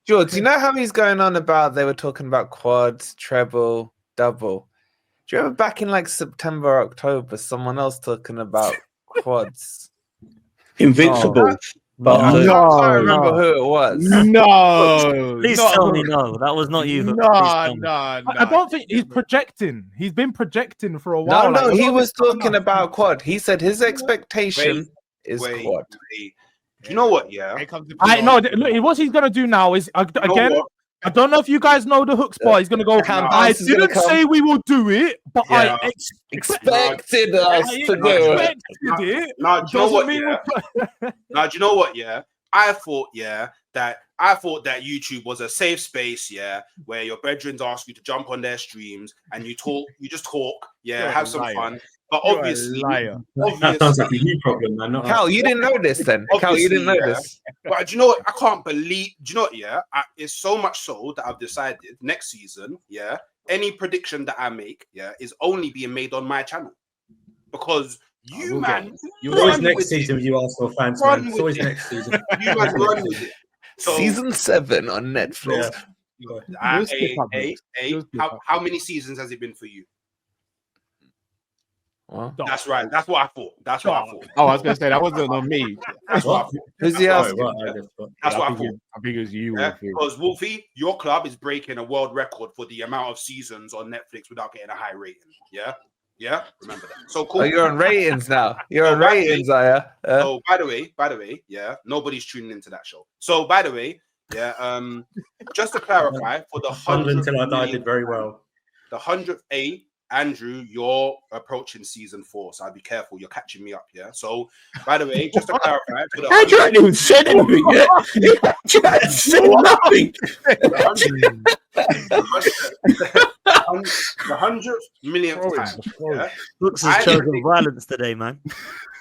George, you know how he's going on about they were talking about quads, treble, double. Do you remember back in like September, October, someone else talking about quads? Invincible. I can't remember who it was. No. Please tell me no. That was not you. No. I don't think he's projecting. He's been projecting for a while. No, he was talking about quad. He said his expectation is quad. You know what? Yeah. I know. Look, what he's gonna do now is again. I don't know if you guys know the hook spot. He's gonna go. I didn't say we will do it, but I expected us to do it. Now, do you know what? Yeah. Now, do you know what? Yeah. I thought that YouTube was a safe space, where your brethren ask you to jump on their streams and you just talk, have some fun. But obviously, that sounds like a you problem, man. Cal, you didn't know this then. Cal, you didn't know this. But do you know what? I can't believe. Do you know what? It's so much so that I've decided next season, any prediction that I make, is only being made on my channel because you man, you always next season with you Arsenal fans, man. It's always next season. You man run with it. So, season 7 on Netflix. How many seasons has it been for you? Well, that's right. That's what I thought. That's what I thought. Oh, I was gonna say that wasn't on me. That's what I thought. Who's the asking? That's what I thought. I think it was you. Because Wolfie, your club is breaking a world record for the amount of seasons on Netflix without getting a high rating. Yeah. Remember that. So cool. Oh, you're on ratings now. You're on ratings, are you? Oh, by the way, nobody's tuning into that show. So, by the way, just to clarify, for the 100th until I died, did very well. The 100th Andrew, you're approaching season 4, so I'll be careful. You're catching me up, So, by the way, just to clarify, for the Andrew hadn't even said anything yet. He hadn't said nothing. The 100th millionth time. Looks has chosen violence today, man.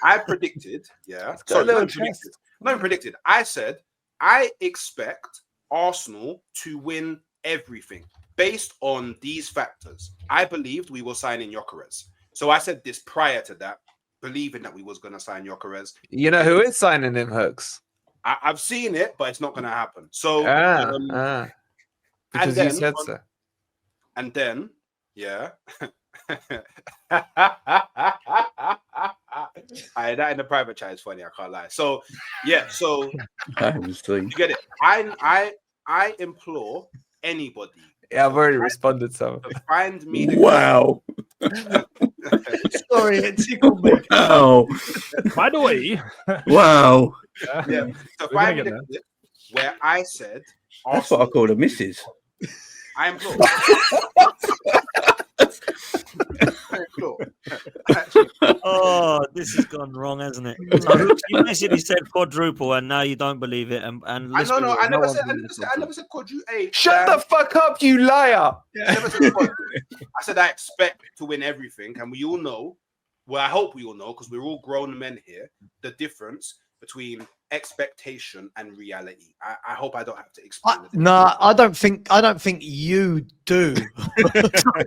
I predicted, not predicted. I said I expect Arsenal to win everything. Based on these factors, I believed we were signing Gyökeres. So I said this prior to that, believing that we was going to sign Gyökeres. You know who is signing him, Hooks? I've seen it, but it's not going to happen. So, because you said so. And then, that in the private chat is funny. I can't lie. So, so you get it. I implore anybody. Yeah, I've already responded. So find me. Wow. Sorry, it tickled me. Oh. By the way. Wow. So find me the clip where I said. That's what I call a missus. I implore. Oh, this has gone wrong, hasn't it? So you basically said quadruple, and now you don't believe it. And I never said quadruple. Hey, shut the fuck up, you liar! I never said quadruple. I said I expect to win everything, and we all know. Well, I hope we all know because we're all grown men here. The difference between expectation and reality. I hope I don't have to explain it. No, I don't think you do.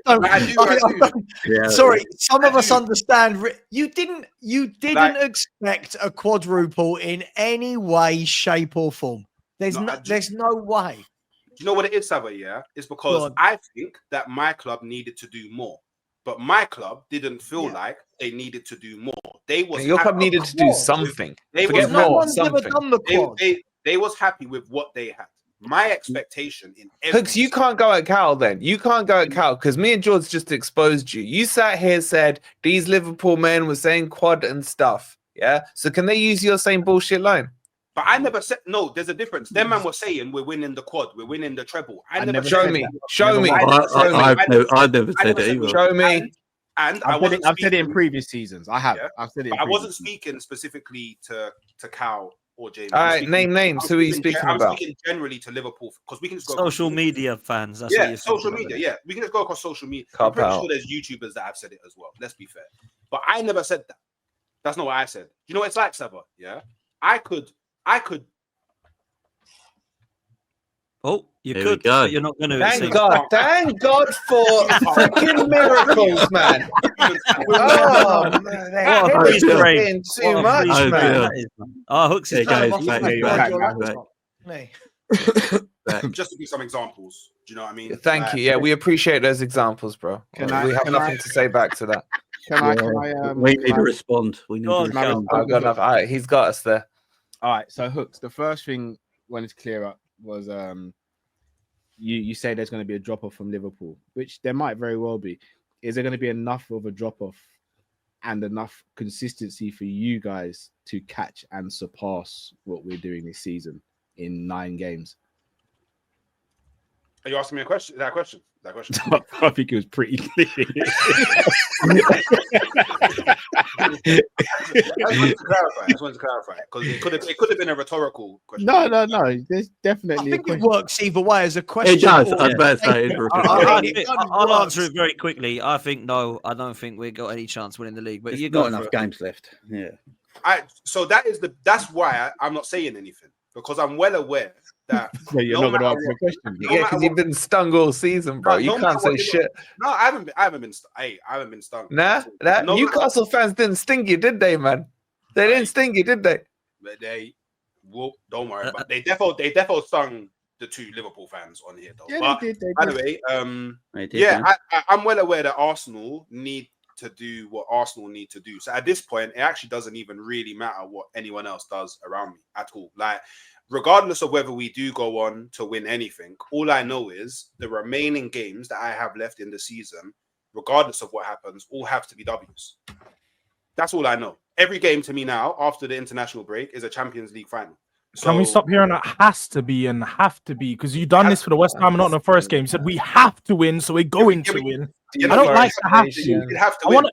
I do. Yeah. Sorry, some of us understand. You didn't expect a quadruple in any way, shape, or form. There's no way. You know what it is, Sava? Yeah, it's because I think that my club needed to do more. But my club didn't feel like they needed to do more. Your club needed to do something. They was happy with what they had. My expectation in Hooks, you can't go at Cal then. You can't go at Cal because me and George just exposed you. You sat here said these Liverpool men were saying quad and stuff. Yeah. So can they use your same bullshit line? But I never said no. There's a difference. Them man was saying we're winning the quad, we're winning the treble. I never show me. I never said it either. Show me. And I've said it in previous seasons. I have. I've said it. But I wasn't speaking specifically to Cal or James. All right, name names. Who are you speaking about? I'm speaking generally to Liverpool because we can just go social media fans. That's social media. Yeah, we can just go across social media. I'm pretty sure there's YouTubers that have said it as well. Let's be fair. But I never said that. That's not what I said. You know what it's like, Sava? Yeah, I could. Oh, you could. But you're not going to. Thank God for freaking miracles, man. Oh, man. He's doing too much, man. Oh, Hooks is just to give some examples. Do you know what I mean? Thank you. Yeah, we appreciate those examples, bro. We have nothing to say back to that. We need to respond. We need to God, respond. I've got enough. All right, he's got us there. All right, so Hooks, the first thing wanted to clear up was you say there's going to be a drop off from Liverpool, which there might very well be. Is there going to be enough of a drop off and enough consistency for you guys to catch and surpass what we're doing this season in 9 games? Are you asking me a question? That question? I think it was pretty clear. I just wanted to clarify because it could have been a rhetorical question. No. There's definitely. I think it works either way as a question. It does. or- I'd better say. I'll answer it very quickly. I think no. I don't think we got any chance winning the league. But you got got enough games left. Yeah. So that's why I'm not saying anything because I'm well aware that You're not going to answer the question. Yeah, because you've been stung all season, bro. You can't say shit. No, I haven't been. I haven't been stung. Nah, Newcastle fans didn't sting you, did they, man? They didn't sting you, did they? Don't worry about it. They defo stung the 2 Liverpool fans on here, though. Yeah, but they did. anyway, I'm well aware that Arsenal need to do what Arsenal need to do. So at this point, it actually doesn't even really matter what anyone else does around me at all. Like, regardless of whether we do go on to win anything, all I know is the remaining games that I have left in the season, regardless of what happens, all have to be W's. That's all I know. Every game to me now, after the international break, is a Champions League final. So, Can we stop hearing that has to be and have to be? Because you've done this for the West Ham and not in the first game. You said we have to win, so we're going to win. I don't like to have to. You have to I win.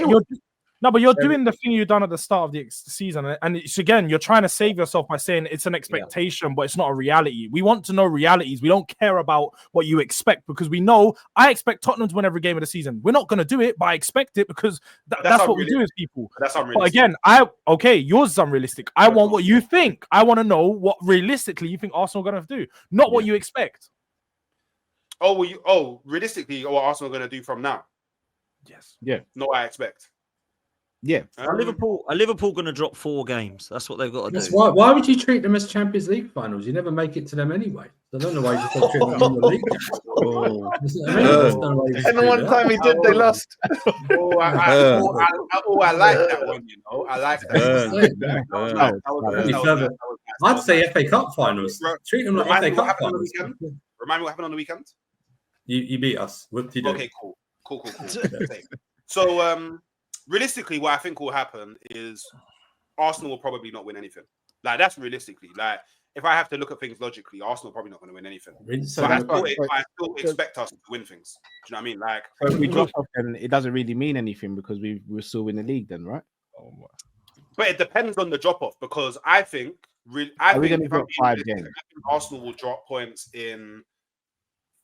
want No, but you're doing the thing you've done at the start of the season, and it's again, you're trying to save yourself by saying it's an expectation, but it's not a reality. We want to know realities. We don't care about what you expect because we know I expect Tottenham to win every game of the season. We're not going to do it, but I expect it because that's what we do as people. That's unrealistic. But again, yours is unrealistic. I want what you think. I want to know what realistically you think Arsenal are going to do, not what you expect. Realistically, what Arsenal are going to do from now? Yes. Yeah. Not what I expect. Yeah, Are Liverpool going to drop 4 games? That's what they've got to That's do. why would you treat them as Champions League finals? You never make it to them anyway. I don't know why you just don't treat them in the league. And the one time he did, they lost. I like that one. You know, I like that. I'd say FA Cup finals. Treat them like FA Cup finals. Remind me what happened on the weekend. You beat us. What did you do? Okay, cool. So, realistically, what I think will happen is Arsenal will probably not win anything. Like, that's realistically. Like, if I have to look at things logically, Arsenal probably not going to win anything. So But I still expect us to win things. Do you know what I mean? Like, so if we drop off, then it doesn't really mean anything because we're still in the league, then, right? but it depends on the drop off because I think Arsenal will drop points in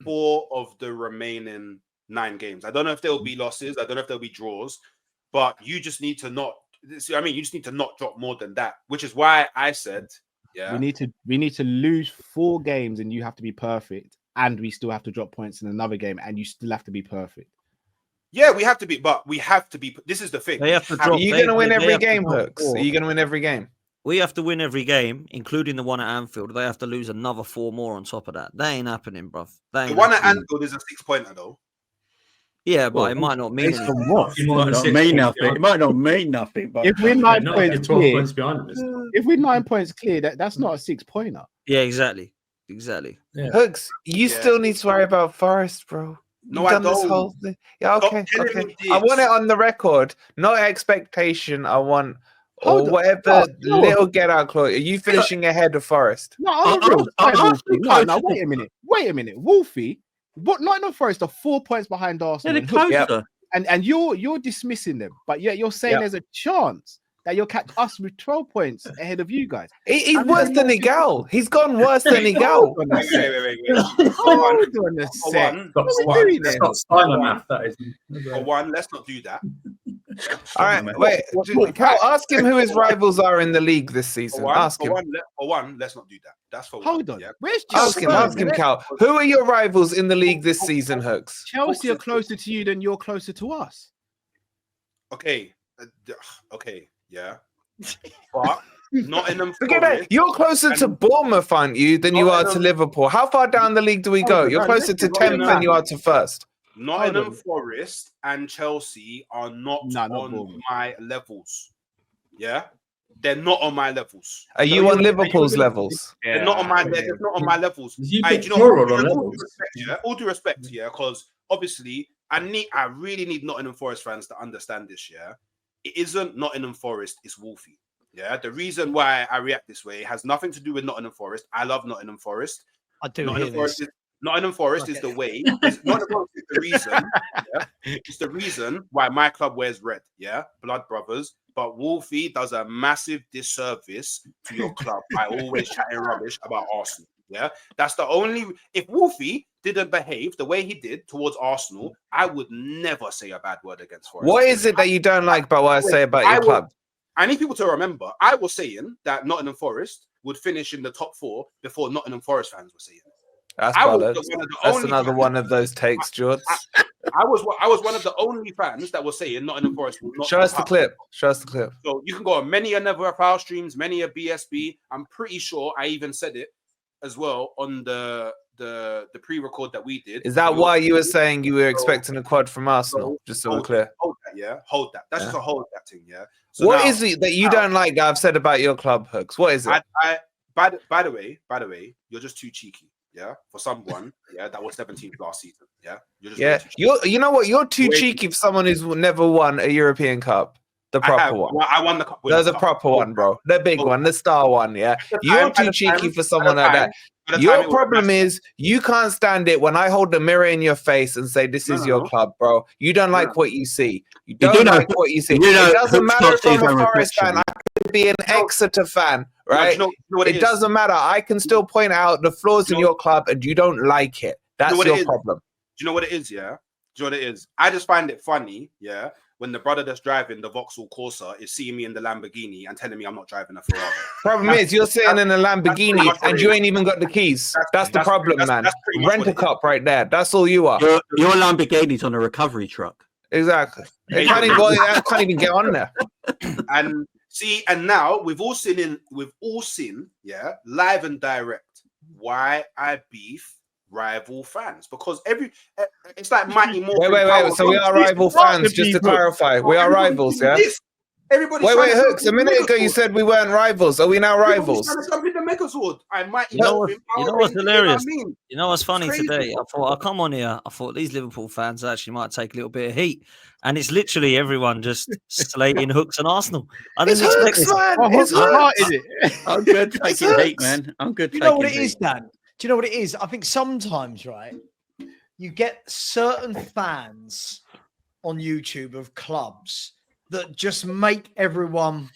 4 of the remaining 9 games. I don't know if there will be losses. I don't know if there'll be draws. But you just need to not. You just need to not drop more than that, which is why I said, we need to lose 4 games, and you have to be perfect, and we still have to drop points in another game, and you still have to be perfect. Yeah, we have to be, but we have to be. This is the thing. They have to drop. Are you going to win every game, Hooks? Are you going to win every game? We have to win every game, including the one at Anfield. They have to lose another 4 more on top of that. That ain't happening, bruv. The one at Anfield is a 6-pointer, though. Yeah, but it might not mean anything. It might not mean nothing. It might not mean nothing. But if we're 9 points 12 clear, points behind them. if we're 9 points clear, that's not a 6-pointer. Yeah, exactly. Yeah. Hooks, you still need to worry about Forest, bro. No, You've I done this don't. whole thing. Yeah, okay. Stop telling me I want this. it on the record, not expectation. I want Hold on. whatever No. little get out clause. Are you finishing ahead of Forest? No, wait a minute, Wolfie. What? Nottingham Forest are 4 points behind Arsenal. Yeah, they're closer. And you're dismissing them, but yet you're saying there's a chance that you'll catch us with 12 points ahead of you guys. He's worse than Igal. He's gone worse than Igal. Wait. Hold on a sec. For one, let's not do that. All right, wait. Cal, ask him who his rivals are in the league this season. Ask him. For one, let's not do that. That's for Hold one. on. Yeah? Where's Ask Chelsea? him, Cal. Who are your rivals in the league this season, Hooks? Chelsea are closer to you than you're closer to us. Okay. Yeah. But Nottingham Forget Forest. that. You're closer to Bournemouth, aren't you, than you are to Liverpool? How far down the league do we go? You're closer to 10th than you are to first. Nottingham Forest and Chelsea are not on Bournemouth. my levels. Yeah, they're not on my levels. Are you on Liverpool's levels? They're not on my. They're not on my levels. You Hey, put do you know plural what? on All levels. due respect, yeah, all due respect, yeah, because obviously I really need Nottingham Forest fans to understand this. Yeah, it isn't Nottingham Forest, it's Wolfie. Yeah, the reason why I react this way has nothing to do with Nottingham Forest. I love Nottingham Forest. I do Nottingham hear this. Nottingham Forest is the way. Nottingham Forest is the reason. Yeah? It's the reason why my club wears red. Yeah, Blood Brothers. But Wolfie does a massive disservice to your club by always chatting rubbish about Arsenal. Yeah, that's the only. If Wolfie didn't behave the way he did towards Arsenal, I would never say a bad word against Forest. What is it that you don't like about what I say about your club? I need people to remember, I was saying that Nottingham Forest would finish in the top 4 before Nottingham Forest fans were saying it. That's another one of those takes, George. I was one of the only fans that was saying Nottingham Forest will not. Show us the clip. Show us the clip. So you can go on many another power streams, many a BSB. I'm pretty sure I even said it as well on the pre-record that we did. Is that why you were saying you were expecting a quad from Arsenal? Just so we're clear. Hold that, yeah. Hold that. That's just a hold that thing, yeah. So what is it that you don't like that I've said about your club, Hooks? What is it? By the way, you're just too cheeky. Yeah, for someone, yeah, that was 17th last season. Yeah, you're just you know what? You're too cheeky for someone who's never won a European Cup. The proper one. Well, I won the cup. No, the proper one, bro. The big one, the star one. Yeah, you're too cheeky for someone like that. Your problem is you can't stand it when I hold the mirror in your face and say, "This is your club, bro." You don't like what you see. You don't like what you see. It doesn't matter if I'm a Forest fan. I could be an Exeter fan, right? It doesn't matter. I can still point out the flaws in your club, and you don't like it. That's your problem. Do you know what it is? Yeah. Do you know what it is? I just find it funny. Yeah. When the brother that's driving the Vauxhall Corsa is seeing me in the Lamborghini and telling me I'm not driving a Ferrari. Problem is, you're sitting in a Lamborghini and you ain't even got the keys. That's the problem, man. Rent a cop right there. That's all you are. Your Lamborghini's on a recovery truck. Exactly. It can't even get on there. And see, and now we've all seen, yeah, live and direct, why I beef rival fans, because it's like Mighty Morphin. Wait. So we are rival fans, just to clarify. We are rivals, yeah? Everybody. Wait, Hooks. A minute ago you said we weren't rivals. Are we now rivals? You know what's hilarious? You know what's funny today? I thought I'll come on here. I thought these Liverpool fans actually might take a little bit of heat, and it's literally everyone just slating Hooks and Arsenal. I didn't expect this. I'm good taking hate, man. I'm good. You know what it is, Dan? Do you know what it is? I think sometimes, right, you get certain fans on YouTube of clubs that just make everyone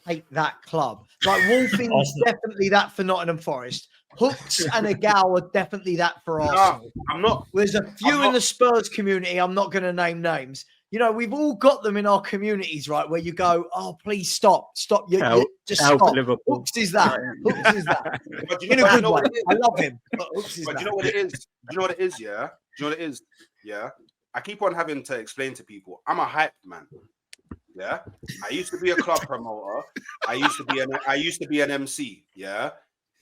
hate that club. Like Wolfing is definitely that for Nottingham Forest. Hooks and Agal are definitely that for Arsenal. No, I'm not. There's a few in the Spurs community. I'm not going to name names. You know, we've all got them in our communities, right? Where you go, oh, please stop. You just stop. Hooks is that. Hooks is that. In a good way. I love him. But Hooks is that. Do you know what it is? Do you know what it is? Yeah. Do you know what it is? Yeah. I keep on having to explain to people, I'm a hype man. Yeah. I used to be a club promoter. I used to be an MC. Yeah.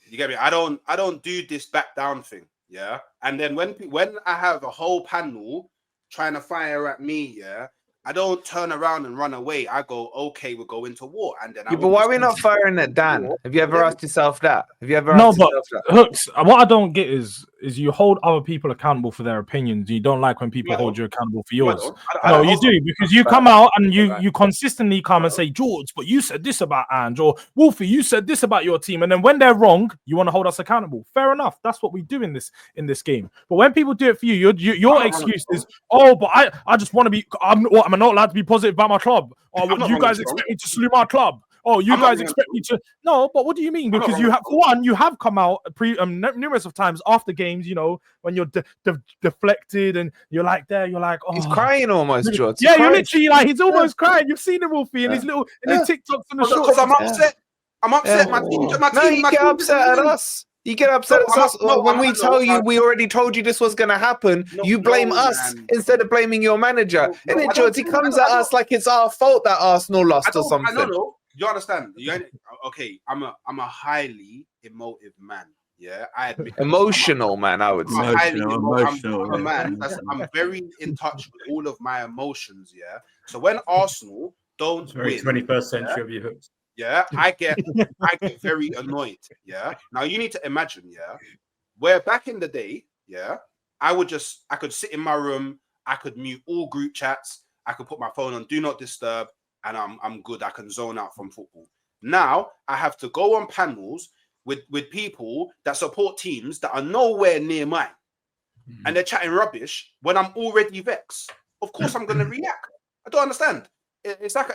You get me? I don't do this back down thing. Yeah. And then when I have a whole panel trying to fire at me, yeah, I don't turn around and run away. I go, okay, we'll go into war. And then but why are we not firing at Dan? Have you ever asked yourself that? Hooks, what I don't get is you hold other people accountable for their opinions. You don't like when people hold you accountable for yours. No, you do, because you come out and you consistently come and say, George, but you said this about Ange, or Wolfie, you said this about your team. And then when they're wrong, you want to hold us accountable. Fair enough. That's what we do in this game. But when people do it for you, your excuse is, oh, but I just want to be, I'm not allowed to be positive about my club. Or you guys expect me to salute my club. Oh, you guys expect me to? No, but what do you mean? Because you have come out numerous of times after games, you know, when you're deflected and you're like, oh, he's crying almost, George. You're literally like, he's almost crying. You've seen him, Wolfie, in his TikToks and the shorts. Because I'm upset. I'm upset. My team. You get upset at us. You get upset at us when we tell you we already told you this was going to happen. You blame us instead of blaming your manager. And then George, he comes at us like it's our fault that Arsenal lost or something. You understand? Okay, I'm a highly emotive man. Yeah, I admit. Emotional man, I would say. I'm a man. I'm very in touch with all of my emotions. Yeah. So when Arsenal don't win, 21st century of your hooks. Yeah, I get very annoyed. Yeah. Now you need to imagine. Yeah, where back in the day, yeah, I could sit in my room, I could mute all group chats, I could put my phone on do not disturb, and I'm good. I can zone out from football. Now I have to go on panels with people that support teams that are nowhere near mine, and they're chatting rubbish when I'm already vexed. Of course, I'm going to react. I don't understand. It's like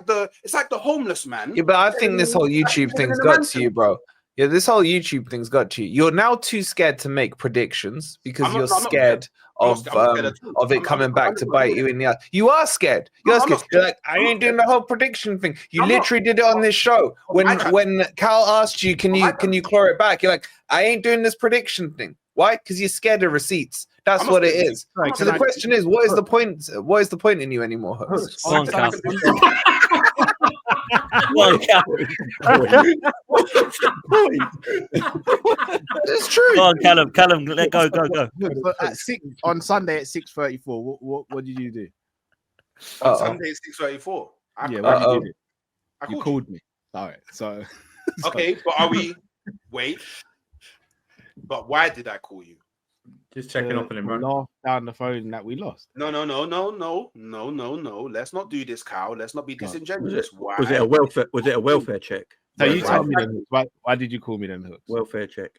the homeless man. Yeah, but I think this whole YouTube thing's got to you, bro. Yeah, this whole YouTube thing's got to you. You're now too scared to make predictions because you're scared of it coming back to bite you in the eye. You are scared. You're scared. You're like, I ain't doing the whole prediction thing. You literally did it on this show. When Cal asked you, can you claw it back? You're like, I ain't doing this prediction thing. Why? Because you're scared of receipts. That's what it is. So the question is, what is the point? What is the point in you anymore? Go on, Cal. It's true. Go on, Callum, let go. But on Sunday at 6:34, what did you do? On Sunday at 6:34. Yeah, what did you do? You called me. All right, so okay, but are we? Wait. But why did I call you? Just checking up on him, right? Laugh down the phone that we lost. No. Let's not do this, Cal. Let's not be disingenuous. Was it a welfare check? So you tell me then. Why did you call me then, Hooks? Welfare check.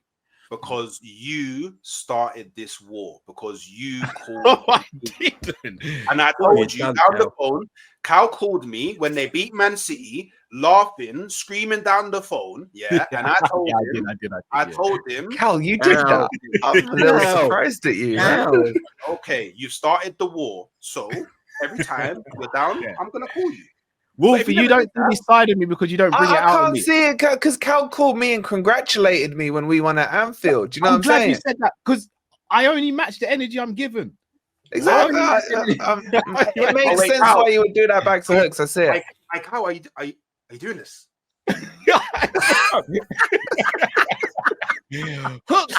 Because you started this war. Because you called. No, I didn't. And I told you down the phone. Cal called me when they beat Man City, laughing, screaming down the phone. Yeah, and I told him. I told him. Cal, you did that. I'm a little surprised at you. Okay, you started the war, so every time you're down, I'm gonna call you. Wolfie, you don't see this side of me because you don't bring it out. I can't see it because Cal called me and congratulated me when we won at Anfield. Do you know what I'm saying? You said that because I only match the energy I'm given. Exactly. It makes sense why you would do that back to Hooks. I see it. Like, how are you doing this? Hooks,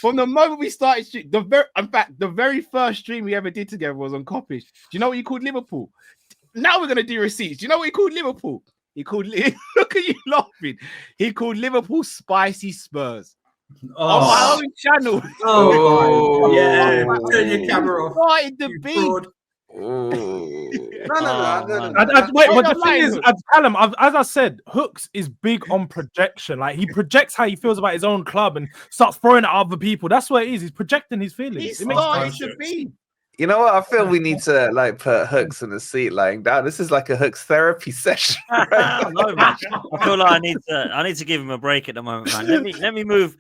from the moment we started, the very first stream we ever did together was on Coppage. Do you know what you called Liverpool? Now we're gonna do receipts. Do you know what he called Liverpool? Look at you laughing. He called Liverpool Spicy Spurs. On my own channel. Yeah. Turn your camera off. Started the beat. No. Wait, but the thing is, Callum, as I said, Hooks is big on projection. Like he projects how he feels about his own club and starts throwing at other people. That's what it is. He's projecting his feelings. It makes sense. You know what? I feel we need to like put Hooks in the seat lying down. This is like a Hooks therapy session. No, man. I feel like I need to give him a break at the moment, man. Let me move